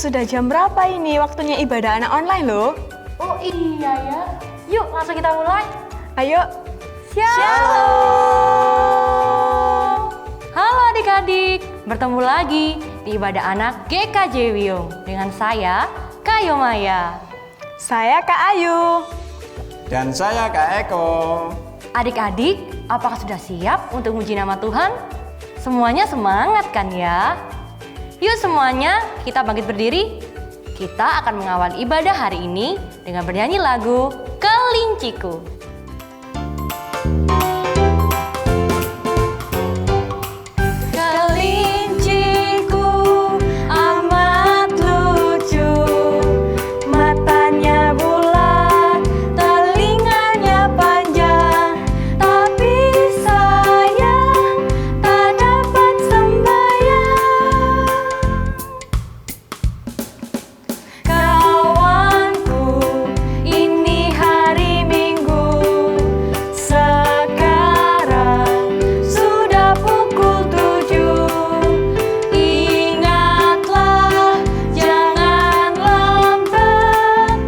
sudah jam berapa ini? Waktunya ibadah anak online loh. Oh iya ya. Yuk langsung kita mulai. Ayo. Shalom. Halo adik-adik, bertemu lagi di ibadah anak GKJ Wiyung dengan saya, Kak Yomaya. Saya Kak Ayu. Dan saya Kak Eko. Adik-adik, apakah sudah siap untuk memuji nama Tuhan? Semuanya semangat kan ya? Yuk semuanya, kita bangkit berdiri. Kita akan mengawal ibadah hari ini dengan bernyanyi lagu Kelinciku. Kelinciku amat lucu, matanya bulat, telinganya panjang, tapi sayang tak dapat sembahyang. Kawanku, ini hari Minggu, sekarang sudah pukul 7. Ingatlah, jangan lambat,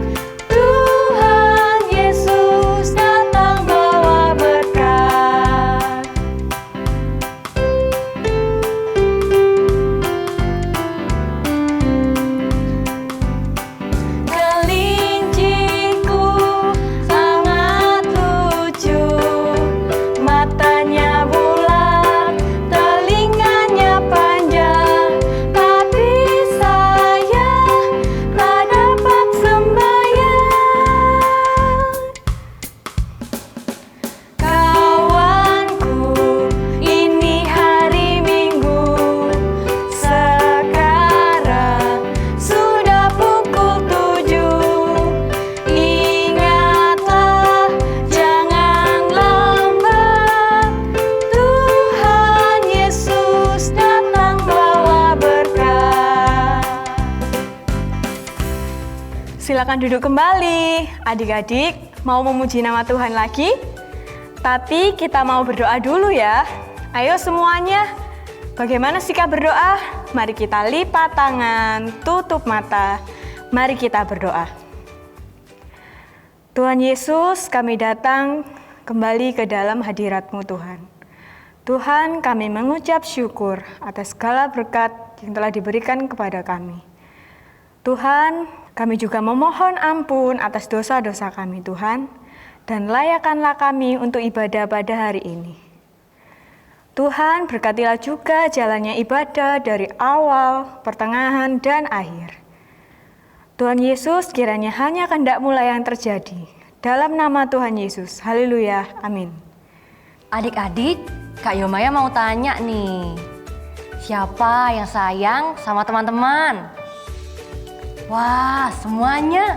Tuhan Yesus datang bawa berkat. Kelinciku sangat lucu, matanya bulat, telinganya panjang, tapi sayang tak dapat sembahyang. Kawanku, ini hari Minggu, sekarang sudah pukul 7. Ingatlah, jangan lambat, Tuhan Yesus datang bawa berkat. Silakan duduk kembali. Adik-adik, mau memuji nama Tuhan lagi? Tapi kita mau berdoa dulu ya. Ayo semuanya, bagaimana sikap berdoa? Mari kita lipat tangan, tutup mata. Mari kita berdoa. Tuhan Yesus, kami datang kembali ke dalam hadirat-Mu Tuhan. Tuhan, kami mengucap syukur atas segala berkat yang telah diberikan kepada kami. Tuhan, kami juga memohon ampun atas dosa-dosa kami Tuhan, dan layakkanlah kami untuk ibadah pada hari ini. Tuhan, berkatilah juga jalannya ibadah dari awal, pertengahan, dan akhir. Tuhan Yesus, kiranya hanya kehendak-Mu lah yang terjadi. Dalam nama Tuhan Yesus, haleluya, amin. Adik-adik, Kak Yomaya mau tanya nih. Siapa yang sayang sama teman-teman? Wah, semuanya.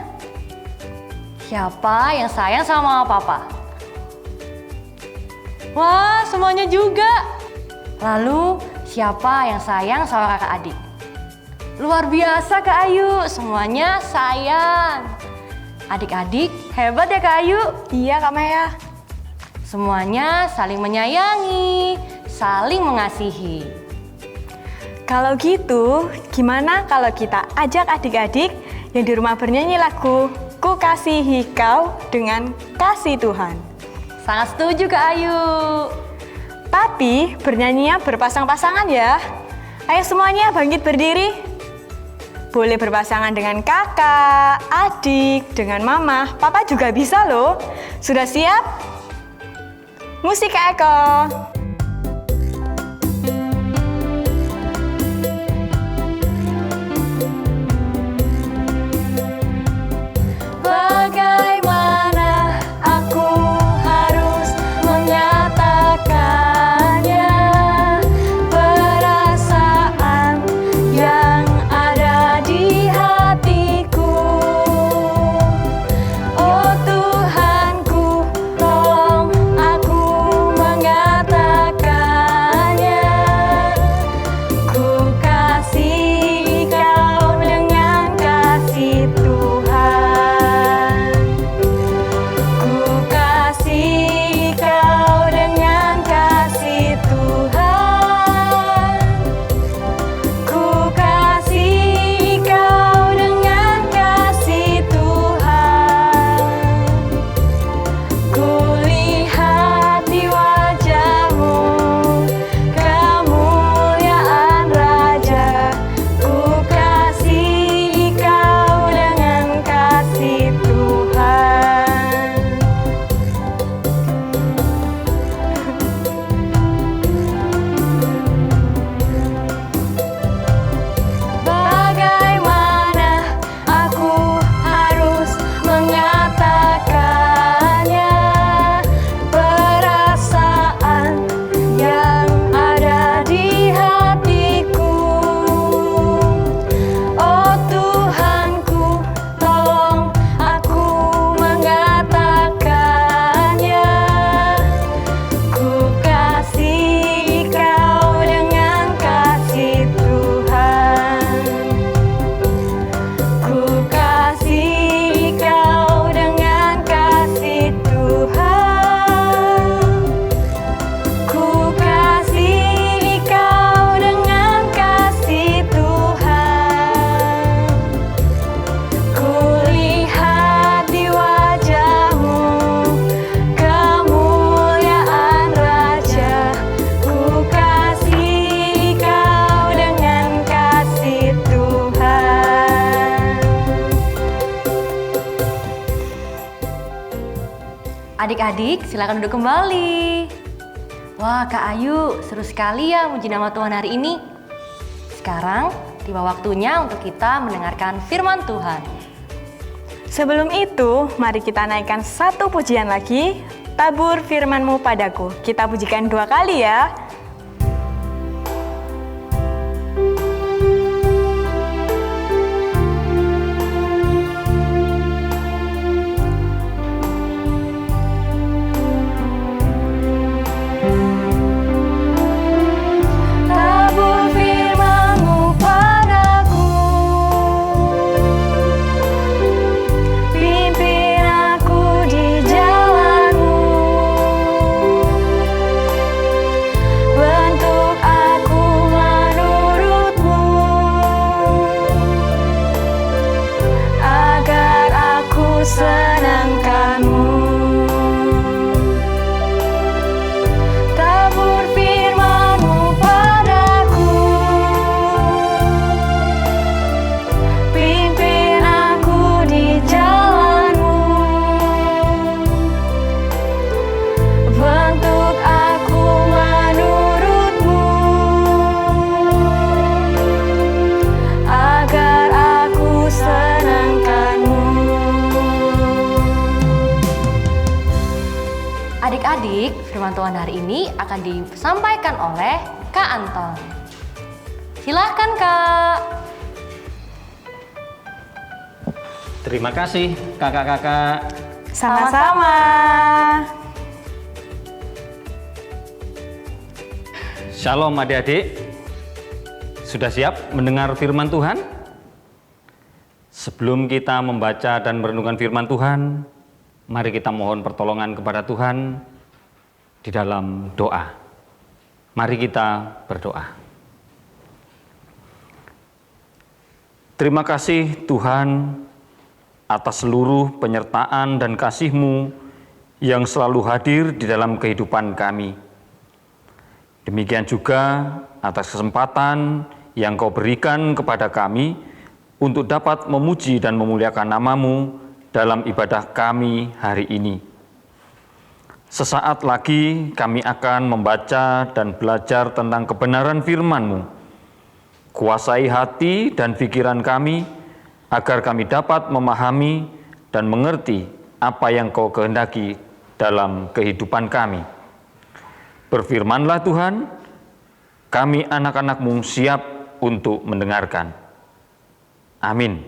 Siapa yang sayang sama mama papa? Wah, semuanya juga. Lalu, siapa yang sayang sama kakak adik? Luar biasa Kak Ayu, semuanya sayang. Adik-adik, hebat ya Kak Ayu. Iya Kak Maya. Semuanya saling menyayangi, saling mengasihi. Kalau gitu, gimana kalau kita ajak adik-adik yang di rumah bernyanyi lagu Ku Kasihi Kau dengan Kasih Tuhan. Sangat setuju Kak Ayu. Tapi bernyanyinya berpasang-pasangan ya. Ayo semuanya bangkit berdiri. Boleh berpasangan dengan kakak, adik, dengan mama, papa juga bisa loh. Sudah siap? Musik Kak Eko. Bagaimana aku harus menyatakannya, perasaan yang ada di hatiku. Oh Tuhanku, tolong aku mengatakan Adik-adik, silakan duduk kembali. Wah, Kak Ayu, seru sekali ya muji nama Tuhan hari ini. Sekarang tiba waktunya untuk kita mendengarkan firman Tuhan. Sebelum itu, mari kita naikkan satu pujian lagi. Tabur firman-Mu padaku. Kita pujikan 2 kali ya. Adik-adik, firman Tuhan hari ini akan disampaikan oleh Kak Anton. Silahkan Kak. Terima kasih kakak-kakak. Sama-sama. Shalom adik-adik. Sudah siap mendengar firman Tuhan? Sebelum kita membaca dan merenungkan firman Tuhan, mari kita mohon pertolongan kepada Tuhan di dalam doa. Mari kita berdoa. Terima kasih Tuhan atas seluruh penyertaan dan kasih-Mu yang selalu hadir di dalam kehidupan kami. Demikian juga atas kesempatan yang Kau berikan kepada kami untuk dapat memuji dan memuliakan nama-Mu dalam ibadah kami hari ini. Sesaat lagi kami akan membaca dan belajar tentang kebenaran firman-Mu. Kuasai hati dan pikiran kami, agar kami dapat memahami dan mengerti apa yang Kau kehendaki dalam kehidupan kami. Berfirmanlah Tuhan, kami anak-anak-Mu siap untuk mendengarkan. Amin.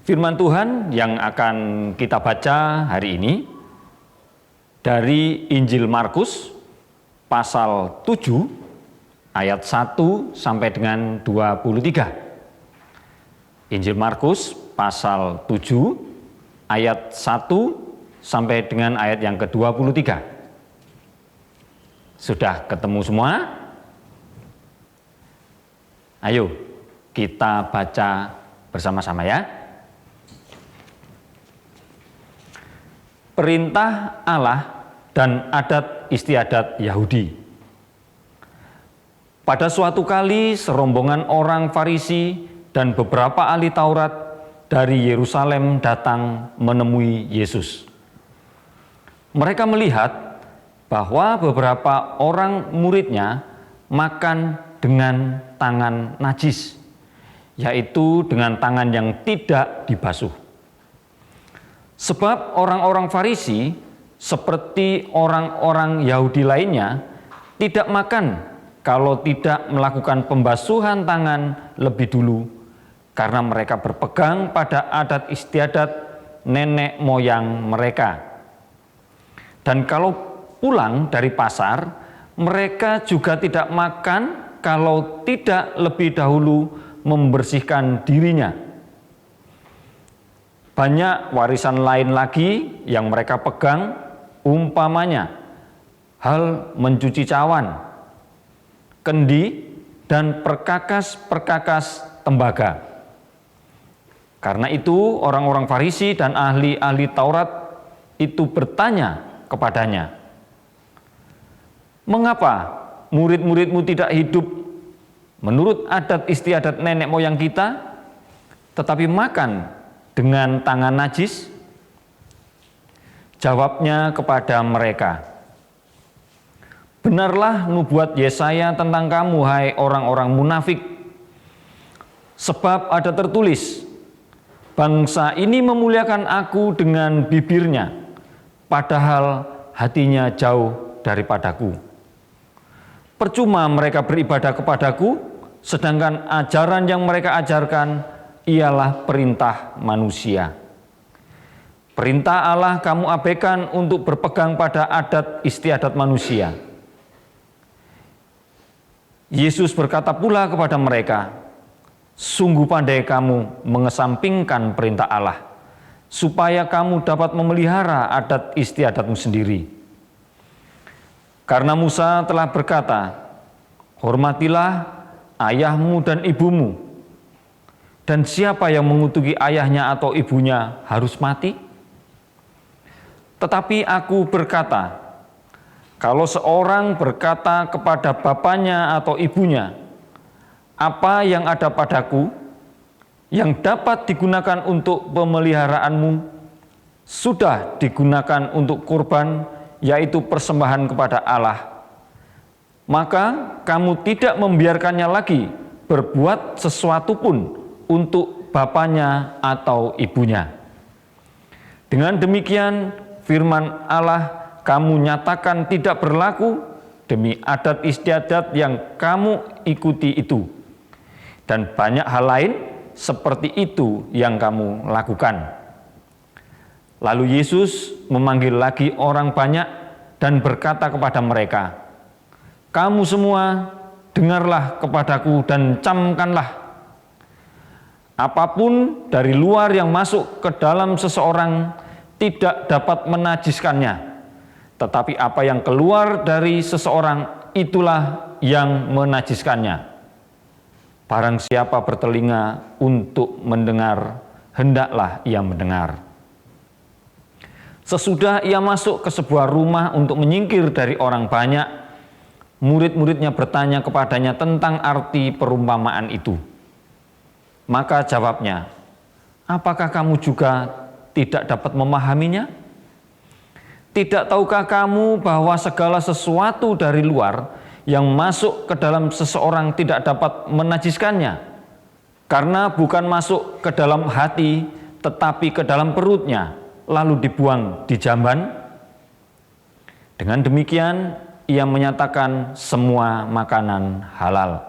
Firman Tuhan yang akan kita baca hari ini dari Injil Markus pasal 7 ayat 1 sampai dengan 23. Injil Markus pasal 7 ayat 1 sampai dengan ayat yang ke-23. Sudah ketemu semua? Ayo kita baca bersama-sama ya. Perintah Allah dan adat istiadat Yahudi. Pada suatu kali serombongan orang Farisi dan beberapa ahli Taurat dari Yerusalem datang menemui Yesus. Mereka melihat bahwa beberapa orang muridnya makan dengan tangan najis, yaitu dengan tangan yang tidak dibasuh. Sebab orang-orang Farisi seperti orang-orang Yahudi lainnya tidak makan kalau tidak melakukan pembasuhan tangan lebih dulu, karena mereka berpegang pada adat istiadat nenek moyang mereka. Dan kalau pulang dari pasar, mereka juga tidak makan kalau tidak lebih dahulu membersihkan dirinya. Banyak warisan lain lagi yang mereka pegang, umpamanya hal mencuci cawan, kendi, dan perkakas-perkakas tembaga. Karena itu orang-orang Farisi dan ahli-ahli Taurat itu bertanya kepadanya, "Mengapa murid-muridmu tidak hidup menurut adat istiadat nenek moyang kita, tetapi makan dengan tangan najis?" Jawabnya kepada mereka, "Benarlah nubuat Yesaya tentang kamu, hai orang-orang munafik. Sebab ada tertulis, bangsa ini memuliakan aku dengan bibirnya, padahal hatinya jauh daripadaku. Percuma mereka beribadah kepadaku, sedangkan ajaran yang mereka ajarkan ialah perintah manusia. Perintah Allah kamu abaikan untuk berpegang pada adat istiadat manusia." Yesus berkata pula kepada mereka, "Sungguh pandai kamu mengesampingkan perintah Allah, supaya kamu dapat memelihara adat istiadatmu sendiri. Karena Musa telah berkata, hormatilah ayahmu dan ibumu, dan siapa yang mengutuki ayahnya atau ibunya harus mati. Tetapi aku berkata, kalau seorang berkata kepada bapanya atau ibunya, apa yang ada padaku, yang dapat digunakan untuk pemeliharaanmu, sudah digunakan untuk kurban, yaitu persembahan kepada Allah, maka kamu tidak membiarkannya lagi berbuat sesuatu pun untuk bapanya atau ibunya. Dengan demikian, firman Allah kamu nyatakan tidak berlaku demi adat istiadat yang kamu ikuti itu, dan banyak hal lain seperti itu yang kamu lakukan." Lalu Yesus memanggil lagi orang banyak dan berkata kepada mereka, "Kamu semua dengarlah kepadaku dan camkanlah. Apapun dari luar yang masuk ke dalam seseorang tidak dapat menajiskannya, tetapi apa yang keluar dari seseorang itulah yang menajiskannya. Barang siapa bertelinga untuk mendengar, hendaklah ia mendengar." Sesudah ia masuk ke sebuah rumah untuk menyingkir dari orang banyak, murid-muridnya bertanya kepadanya tentang arti perumpamaan itu. Maka jawabnya, "Apakah kamu juga tidak dapat memahaminya? Tidak tahukah kamu bahwa segala sesuatu dari luar yang masuk ke dalam seseorang tidak dapat menajiskannya? Karena bukan masuk ke dalam hati, tetapi ke dalam perutnya, lalu dibuang di jamban." Dengan demikian, ia menyatakan semua makanan halal.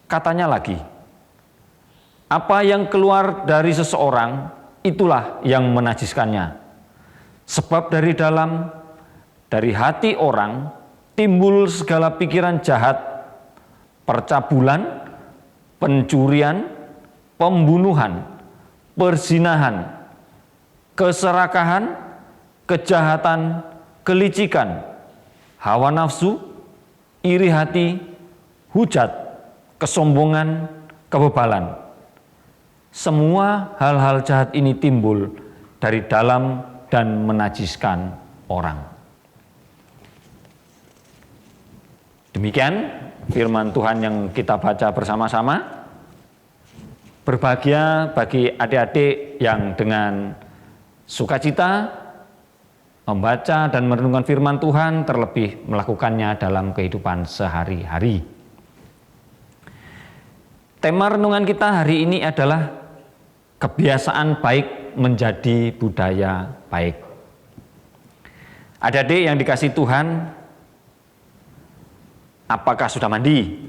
Katanya lagi, apa yang keluar dari seseorang, itulah yang menajiskannya. Sebab dari dalam, dari hati orang, timbul segala pikiran jahat, percabulan, pencurian, pembunuhan, perzinahan, keserakahan, kejahatan, kelicikan, hawa nafsu, iri hati, hujat, kesombongan, kebebalan. Semua hal-hal jahat ini timbul dari dalam dan menajiskan orang. Demikian firman Tuhan yang kita baca bersama-sama. Berbahagia bagi adik-adik yang dengan sukacita membaca dan merenungkan firman Tuhan, terlebih melakukannya dalam kehidupan sehari-hari. Tema renungan kita hari ini adalah kebiasaan baik menjadi budaya baik. Adik-adik yang dikasihi Tuhan, apakah sudah mandi?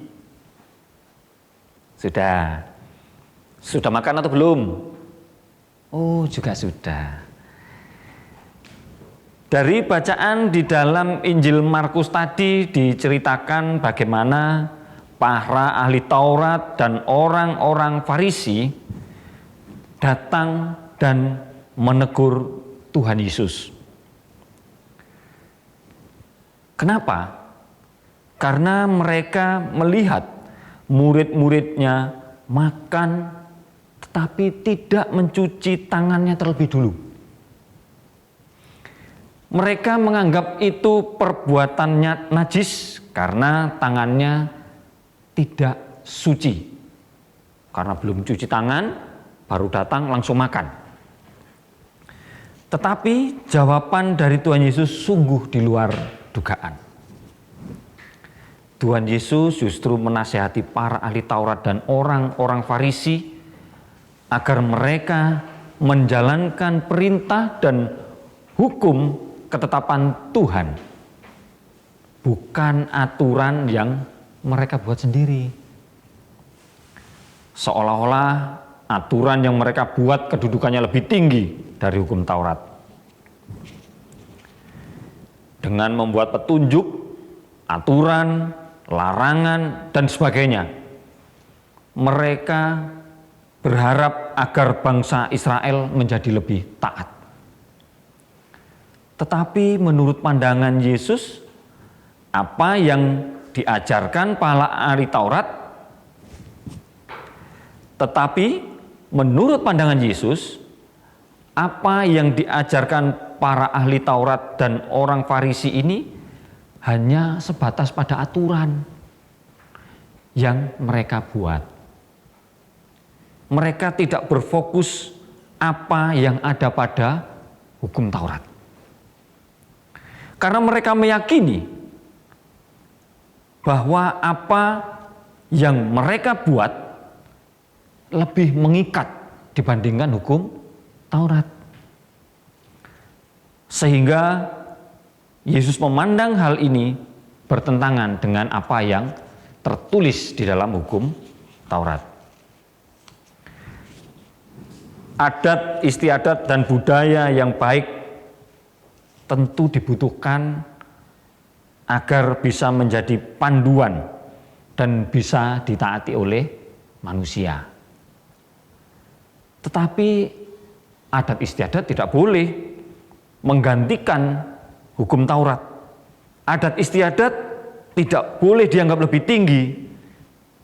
Sudah. Sudah makan atau belum? Oh, juga sudah. Dari bacaan di dalam Injil Markus tadi diceritakan bagaimana para ahli Taurat dan orang-orang Farisi datang dan menegur Tuhan Yesus. Kenapa? Karena mereka melihat murid-muridnya makan tetapi tidak mencuci tangannya terlebih dulu. Mereka menganggap itu perbuatannya najis karena tangannya tidak suci. Karena belum cuci tangan, baru datang langsung makan. Tetapi jawaban dari Tuhan Yesus sungguh di luar dugaan. Tuhan Yesus justru menasihati para ahli Taurat dan orang-orang Farisi agar mereka menjalankan perintah dan hukum ketetapan Tuhan, bukan aturan yang mereka buat sendiri. Seolah-olah aturan yang mereka buat kedudukannya lebih tinggi dari hukum Taurat. Dengan membuat petunjuk, aturan, larangan, dan sebagainya, mereka berharap agar bangsa Israel menjadi lebih taat. Tetapi menurut pandangan Yesus, apa yang diajarkan para ahli Taurat, tetapi menurut pandangan Yesus, apa yang diajarkan para ahli Taurat dan orang Farisi ini hanya sebatas pada aturan yang mereka buat. Mereka tidak berfokus apa yang ada pada hukum Taurat. Karena mereka meyakini bahwa apa yang mereka buat lebih mengikat dibandingkan hukum Taurat. Sehingga Yesus memandang hal ini bertentangan dengan apa yang tertulis di dalam hukum Taurat. Adat istiadat dan budaya yang baik tentu dibutuhkan agar bisa menjadi panduan dan bisa ditaati oleh manusia. Tetapi adat istiadat tidak boleh menggantikan hukum Taurat. Adat istiadat tidak boleh dianggap lebih tinggi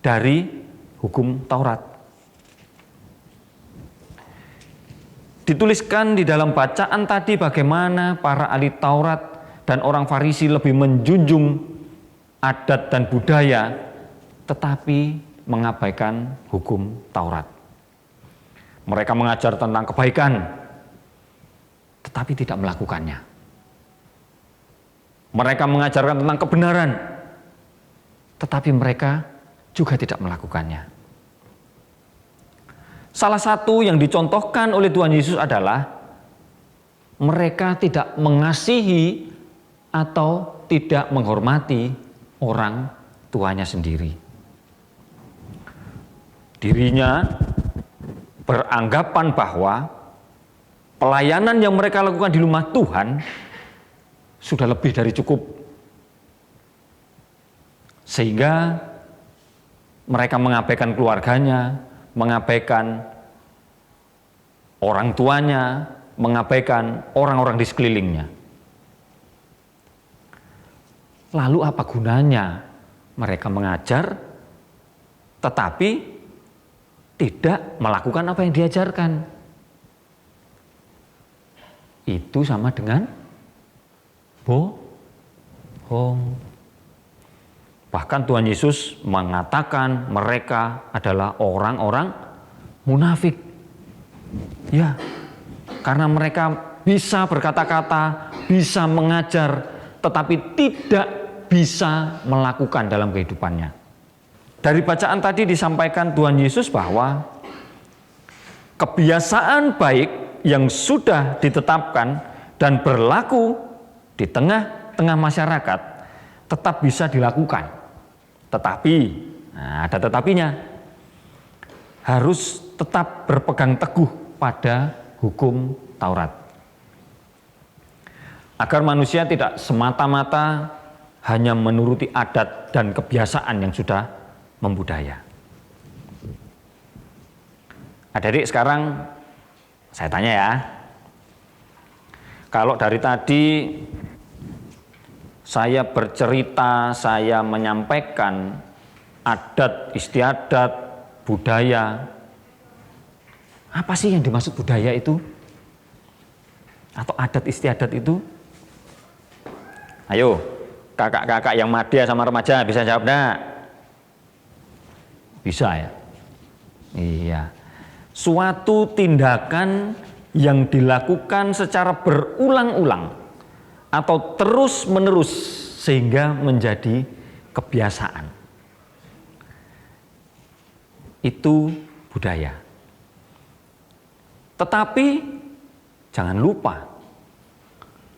dari hukum Taurat. Dituliskan di dalam bacaan tadi bagaimana para ahli Taurat dan orang Farisi lebih menjunjung adat dan budaya, tetapi mengabaikan hukum Taurat. Mereka mengajar tentang kebaikan, tetapi tidak melakukannya. Mereka mengajarkan tentang kebenaran, tetapi mereka juga tidak melakukannya. Salah satu yang dicontohkan oleh Tuhan Yesus adalah mereka tidak mengasihi atau tidak menghormati orang tuanya sendiri. Dirinya beranggapan bahwa pelayanan yang mereka lakukan di rumah Tuhan sudah lebih dari cukup. Sehingga mereka mengabaikan keluarganya, mengabaikan orang tuanya, mengabaikan orang-orang di sekelilingnya. Lalu apa gunanya mereka mengajar tetapi tidak melakukan apa yang diajarkan? Itu sama dengan bohong. Bahkan Tuhan Yesus mengatakan mereka adalah orang-orang munafik. Ya, karena mereka bisa berkata-kata, bisa mengajar, tetapi tidak bisa melakukan dalam kehidupannya. Dari bacaan tadi disampaikan Tuhan Yesus bahwa kebiasaan baik yang sudah ditetapkan dan berlaku di tengah-tengah masyarakat tetap bisa dilakukan. Tetapi, ada tetapinya, harus tetap berpegang teguh pada hukum Taurat. Agar manusia tidak semata-mata hanya menuruti adat dan kebiasaan yang sudah membudaya. Adik-adik, sekarang saya tanya ya. Kalau dari tadi saya bercerita, saya menyampaikan adat istiadat, budaya. Apa sih yang dimaksud budaya itu? Atau adat istiadat itu? Ayo, kakak-kakak yang madya sama remaja bisa jawab enggak? Bisa ya? Iya. Suatu tindakan yang dilakukan secara berulang-ulang atau terus-menerus sehingga menjadi kebiasaan. Itu budaya. Tetapi jangan lupa,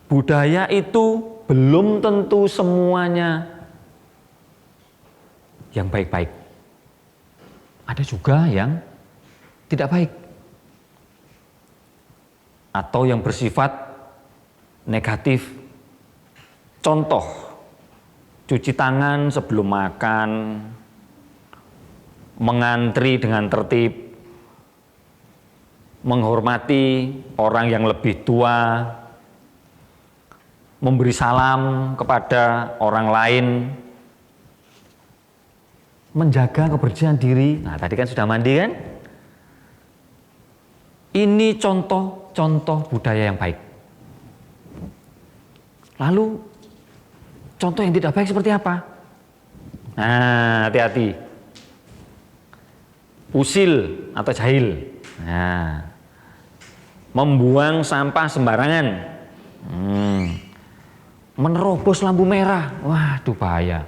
budaya itu belum tentu semuanya yang baik-baik. Ada juga yang tidak baik atau yang bersifat negatif. Contoh, cuci tangan sebelum makan, mengantri dengan tertib, menghormati orang yang lebih tua, memberi salam kepada orang lain, menjaga kebersihan diri. Nah, tadi kan sudah mandi kan? Ini contoh-contoh budaya yang baik. Lalu contoh yang tidak baik seperti apa? Nah, hati-hati. Usil atau jahil. Nah, membuang sampah sembarangan. Menerobos lampu merah. Waduh, bahaya.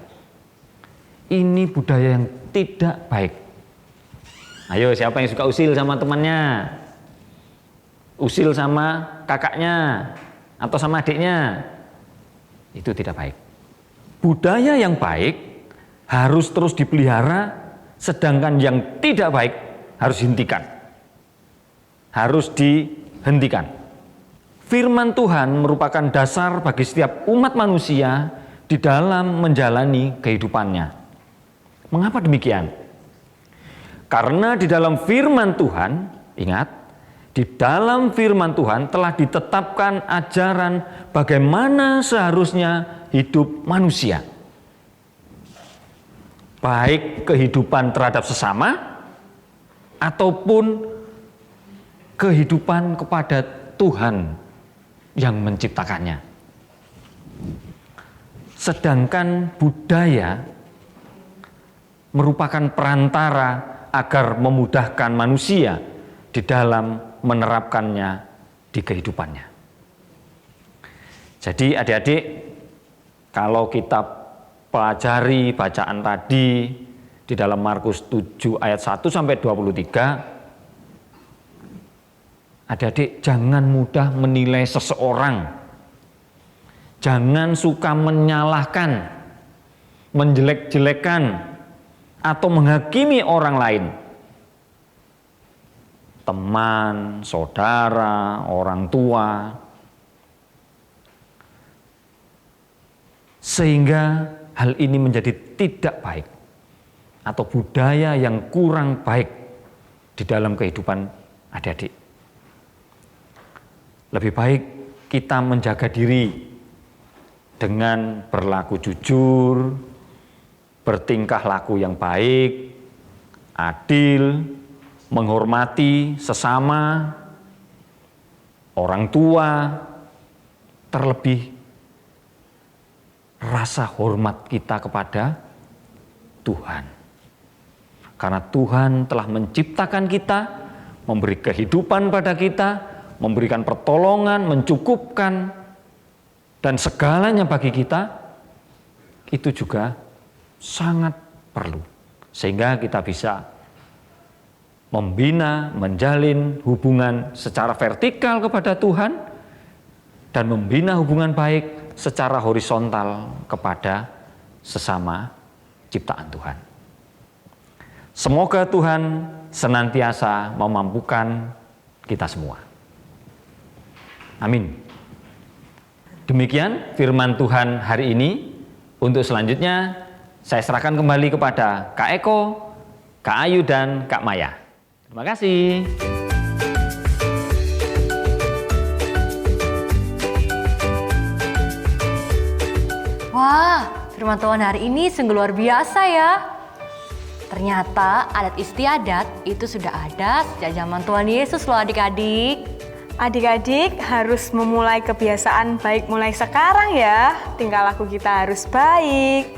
Ini budaya yang tidak baik. Ayo, siapa yang suka usil sama temannya? Usil sama kakaknya atau sama adiknya? Itu tidak baik. Budaya yang baik harus terus dipelihara, sedangkan yang tidak baik harus dihentikan. Harus dihentikan. Firman Tuhan merupakan dasar bagi setiap umat manusia di dalam menjalani kehidupannya. Mengapa demikian? Karena di dalam firman Tuhan, ingat, di dalam firman Tuhan telah ditetapkan ajaran bagaimana seharusnya hidup manusia. Baik kehidupan terhadap sesama ataupun kehidupan kepada Tuhan yang menciptakannya. Sedangkan budaya merupakan perantara agar memudahkan manusia di dalam menerapkannya di kehidupannya. Jadi adik-adik, kalau kita pelajari bacaan tadi di dalam Markus 7 ayat 1 sampai 23, adik-adik jangan mudah menilai seseorang. Jangan suka menyalahkan, menjelek-jelekan, atau menghakimi orang lain. Teman, saudara, orang tua. Sehingga hal ini menjadi tidak baik atau budaya yang kurang baik di dalam kehidupan adik-adik. Lebih baik kita menjaga diri dengan berlaku jujur, bertingkah laku yang baik, adil, menghormati sesama, orang tua, terlebih rasa hormat kita kepada Tuhan. Karena Tuhan telah menciptakan kita, memberi kehidupan pada kita, memberikan pertolongan, mencukupkan, dan segalanya bagi kita, itu juga sangat perlu. Sehingga kita bisa membina, menjalin hubungan secara vertikal kepada Tuhan, dan membina hubungan baik secara horizontal kepada sesama ciptaan Tuhan. Semoga Tuhan senantiasa memampukan kita semua. Amin. Demikian firman Tuhan hari ini. Untuk selanjutnya saya serahkan kembali kepada Kak Eko, Kak Ayu, dan Kak Maya. Terima kasih. Wah, firman Tuhan hari ini sungguh luar biasa ya. Ternyata adat istiadat itu sudah ada sejak zaman Tuhan Yesus loh adik-adik. Adik-adik harus memulai kebiasaan baik mulai sekarang ya. Tingkah laku kita harus baik.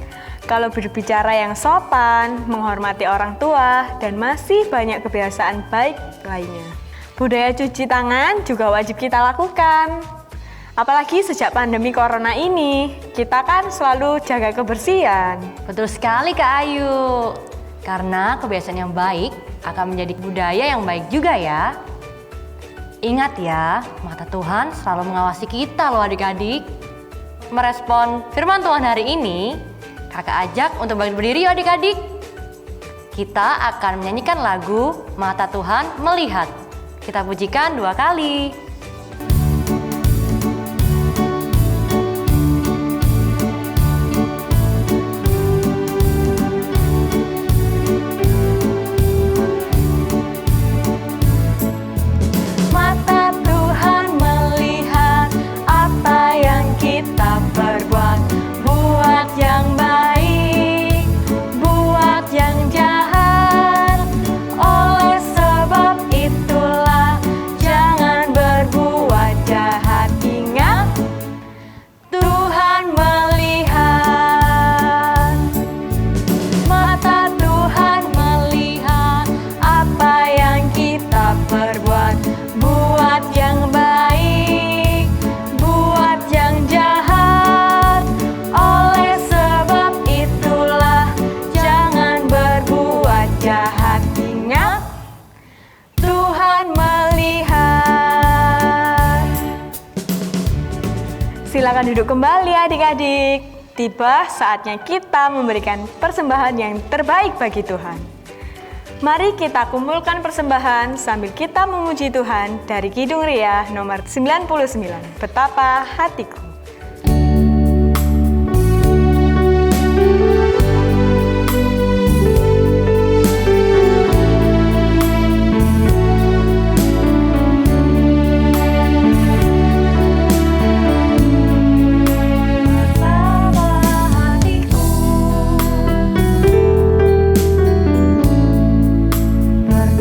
Kalau berbicara yang sopan, menghormati orang tua, dan masih banyak kebiasaan baik lainnya. Budaya cuci tangan juga wajib kita lakukan. Apalagi sejak pandemi corona ini, kita kan selalu jaga kebersihan. Betul sekali Kak Ayu. Karena kebiasaan yang baik akan menjadi budaya yang baik juga ya. Ingat ya, mata Tuhan selalu mengawasi kita loh adik-adik. Merespon firman Tuhan hari ini, kakak ajak untuk bangkit berdiri yuk adik-adik. Kita akan menyanyikan lagu Mata Tuhan Melihat. Kita pujikan 2 kali. Mata Tuhan melihat apa yang kita perbuat, buat yang baik, buat yang jahat. Oleh sebab itulah jangan berbuat jahat. Ingat, Tuhan melihat. Mata Tuhan melihat apa yang kita perbuat, buat yang baik, buat yang jahat. Oleh sebab itulah jangan berbuat jahat. Ingat, Tuhan melihat. Silakan duduk kembali adik-adik. Tiba saatnya kita memberikan persembahan yang terbaik bagi Tuhan. Mari kita kumpulkan persembahan sambil kita memuji Tuhan dari Kidung Ria nomor 99, Betapa Hatiku.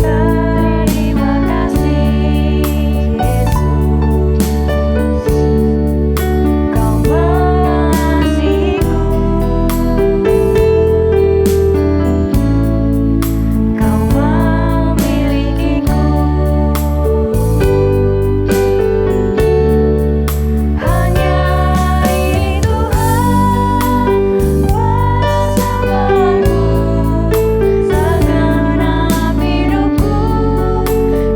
Berterima kasih Yesus, Kau mengasihiku, Kau memilikiku. Hanya ini Tuhan bersamaku, segenap hidupku,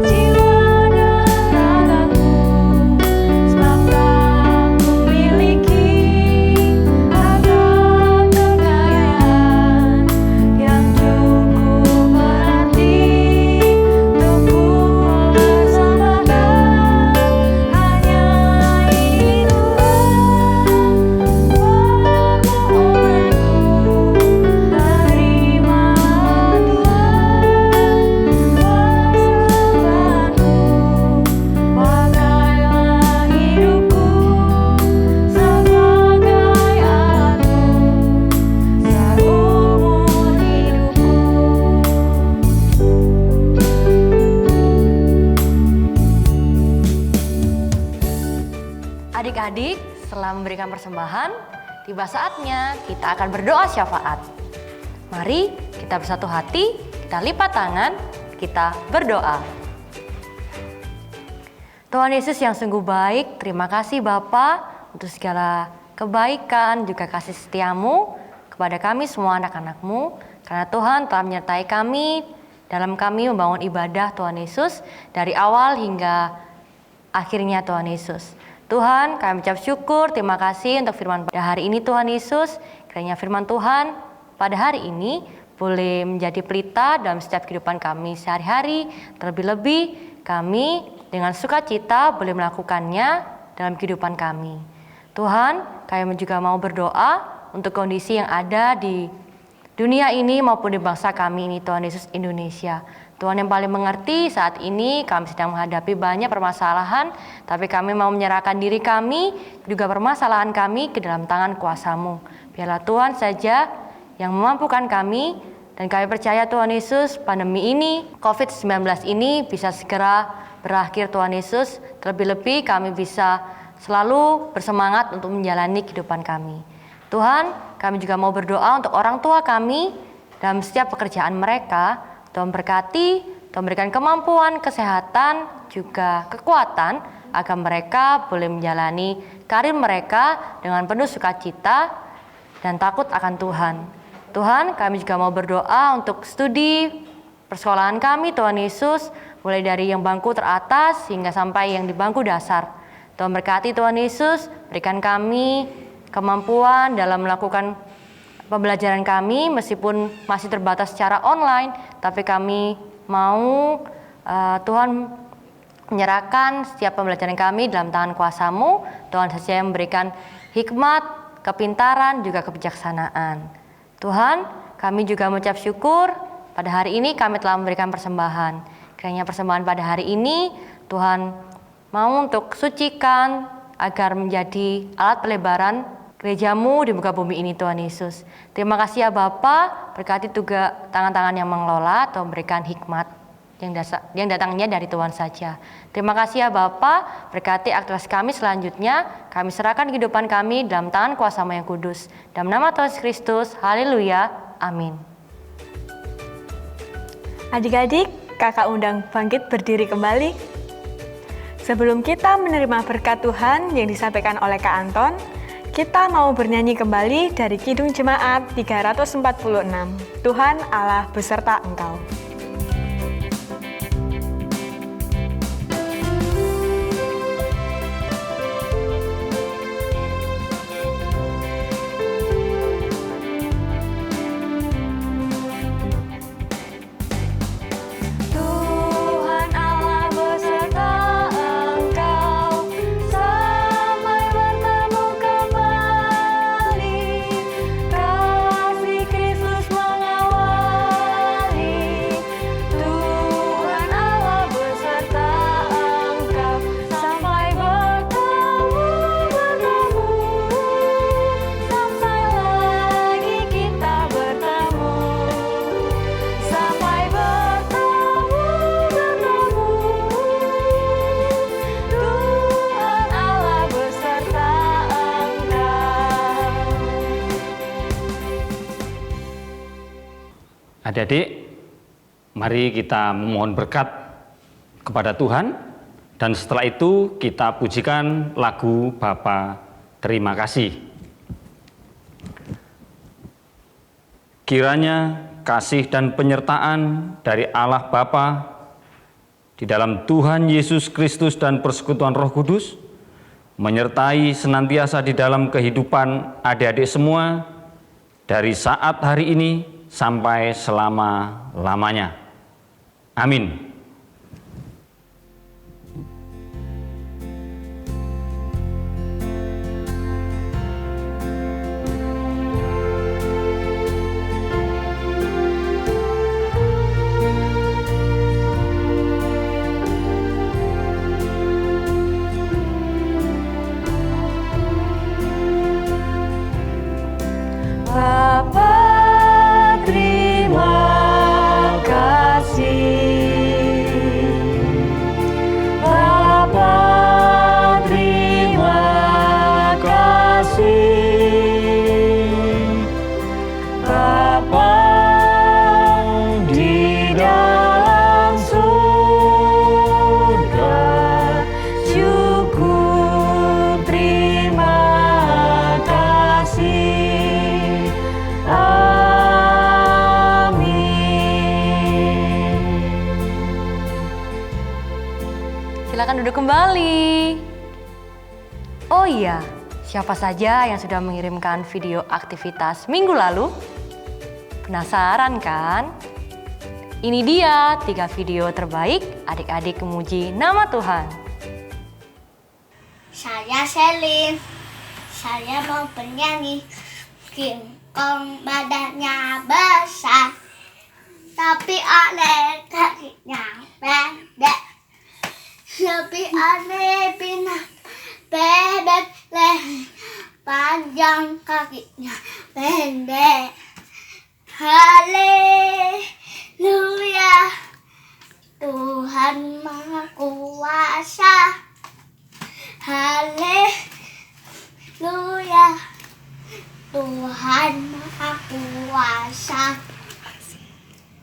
jiwa dan ragaku. Sebab tak kumiliki harta kekayaan yang cukup berarti untukku bersamakan. Hanya ini Tuhan bermohonku, terima Tuhan persembahanku. Pakailah hidupku sebagai alatmu seumur hidupku. Adik-adik, setelah memberikan persembahan, tiba saatnya kita akan berdoa syafaat. Mari kita bersatu hati, kita lipat tangan, kita berdoa. Tuhan Yesus yang sungguh baik, terima kasih Bapa untuk segala kebaikan juga kasih setiamu kepada kami semua anak-anak-Mu. Karena Tuhan telah menyertai kami dalam kami membangun ibadah Tuhan Yesus dari awal hingga akhirnya Tuhan Yesus. Tuhan, kami ucap syukur, terima kasih untuk firman pada hari ini Tuhan Yesus. Kiranya firman Tuhan pada hari ini boleh menjadi pelita dalam setiap kehidupan kami sehari-hari. Terlebih-lebih kami dengan sukacita boleh melakukannya dalam kehidupan kami. Tuhan, kami juga mau berdoa untuk kondisi yang ada di dunia ini maupun di bangsa kami ini Tuhan Yesus Indonesia. Tuhan yang paling mengerti saat ini kami sedang menghadapi banyak permasalahan, tapi kami mau menyerahkan diri kami, juga permasalahan kami ke dalam tangan kuasa-Mu. Biarlah Tuhan saja yang memampukan kami, dan kami percaya Tuhan Yesus pandemi ini, COVID-19 ini bisa segera berakhir Tuhan Yesus. Terlebih-lebih kami bisa selalu bersemangat untuk menjalani kehidupan kami. Tuhan, kami juga mau berdoa untuk orang tua kami dalam setiap pekerjaan mereka. Tuhan berkati Tuhan berikan kemampuan, kesehatan, juga kekuatan agar mereka boleh menjalani karir mereka dengan penuh sukacita dan takut akan Tuhan. Tuhan, kami juga mau berdoa untuk studi persekolahan kami, Tuhan Yesus, mulai dari yang bangku teratas hingga sampai yang di bangku dasar. Tuhan berkati Tuhan Yesus, berikan kami kemampuan dalam melakukan pembelajaran kami meskipun masih terbatas secara online, tapi kami mau Tuhan menyerahkan setiap pembelajaran kami dalam tangan kuasa-Mu. Tuhan saja yang memberikan hikmat, kepintaran, juga kebijaksanaan. Tuhan, kami juga mengucap syukur pada hari ini kami telah memberikan persembahan. Kiranya persembahan pada hari ini Tuhan mau untuk sucikan agar menjadi alat pelebaran gereja-Mu di muka bumi ini, Tuhan Yesus. Terima kasih ya Bapa, berkati juga tangan-tangan yang mengelola, Tuhan berikan hikmat yang datangnya dari Tuhan saja. Terima kasih ya Bapa, berkati aktivitas kami selanjutnya, kami serahkan kehidupan kami dalam tangan kuasa-Mu yang kudus. Dalam nama Tuhan Yesus Kristus, haleluya, amin. Adik-adik, kakak undang bangkit berdiri kembali. Sebelum kita menerima berkat Tuhan yang disampaikan oleh Kak Anton, kita mau bernyanyi kembali dari Kidung Jemaat 346, Tuhan Allah beserta Engkau. Adik-adik, mari kita memohon berkat kepada Tuhan, dan setelah itu kita pujikan lagu Bapa Terima Kasih. Kiranya kasih dan penyertaan dari Allah Bapa di dalam Tuhan Yesus Kristus dan persekutuan Roh Kudus menyertai senantiasa di dalam kehidupan adik-adik semua dari saat hari ini sampai selama-lamanya. Amin. Silakan duduk kembali. Oh iya, siapa saja yang sudah mengirimkan video aktivitas minggu lalu? Penasaran kan? Ini dia 3 video terbaik adik-adik memuji nama Tuhan. Saya Selin, saya mau bernyanyi. King Kong badannya besar, tapi aneh kakinya pendek. Lebih aneh pinang bebek leher, panjang kakinya pendek. Haleluya, Tuhan Maha Kuasa. Haleluya, Tuhan Maha Kuasa.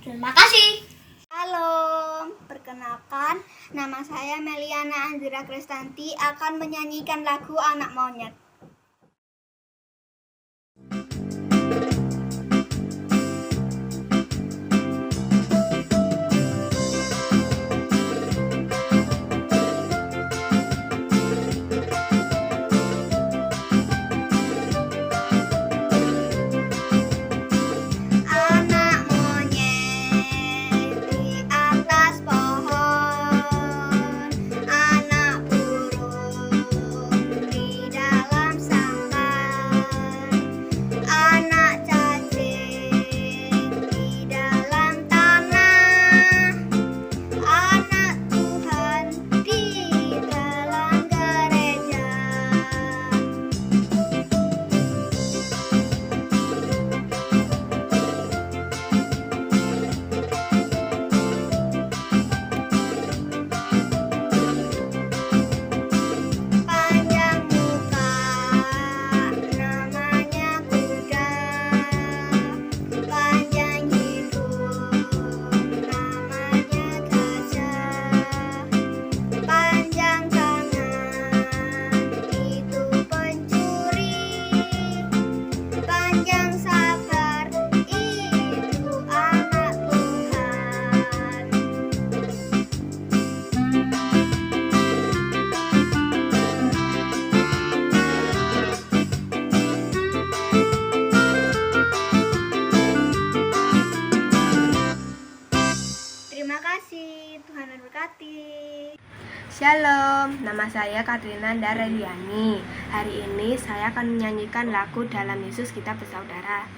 Terima kasih. Halo. Perkenalkan, nama saya Meliana Andira Kristanti akan menyanyikan lagu Anak Monyet. Anak monyet di atas pohon, anak burung di dalam sangkar, anak cacing di dalam tanah, anak Tuhan di dalam gereja. Panjang muka, namanya kuda. Panjang hidung, namanya gajah. Panjang tangan, itu pencuri. Panjang sabar, itu anak Tuhan. Terima kasih, Tuhan memberkati. Shalom, nama saya Katrina Dareliani. Hari ini saya akan menyanyikan lagu Dalam Yesus Kita Bersaudara.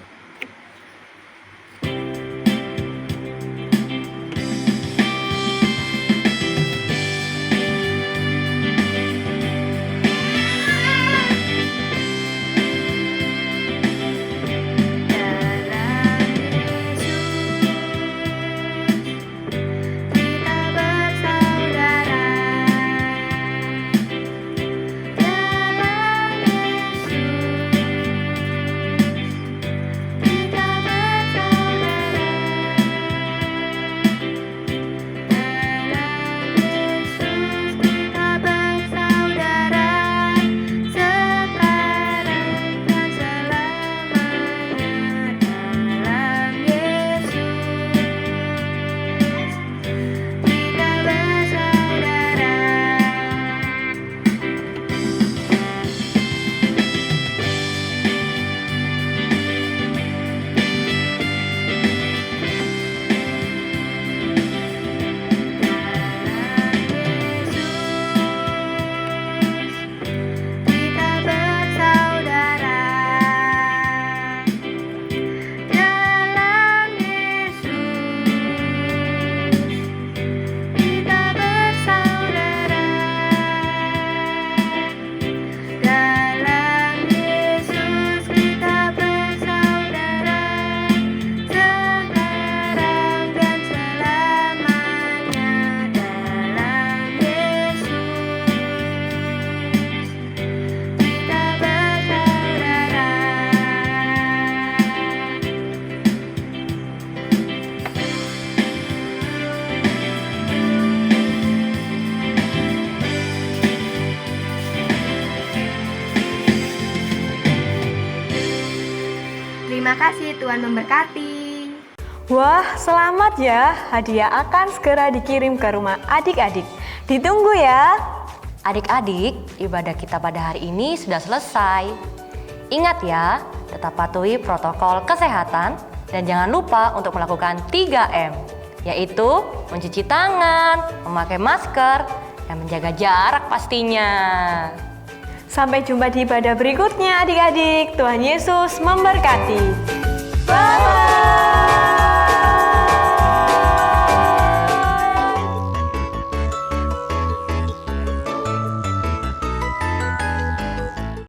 Terima kasih, Tuhan memberkati. Wah, selamat ya. Hadiah akan segera dikirim ke rumah adik-adik. Ditunggu ya. Adik-adik, ibadah kita pada hari ini sudah selesai. Ingat ya, tetap patuhi protokol kesehatan dan jangan lupa untuk melakukan 3M, yaitu mencuci tangan, memakai masker, dan menjaga jarak pastinya. Sampai jumpa di ibadah berikutnya adik-adik. Tuhan Yesus memberkati. Bye-bye.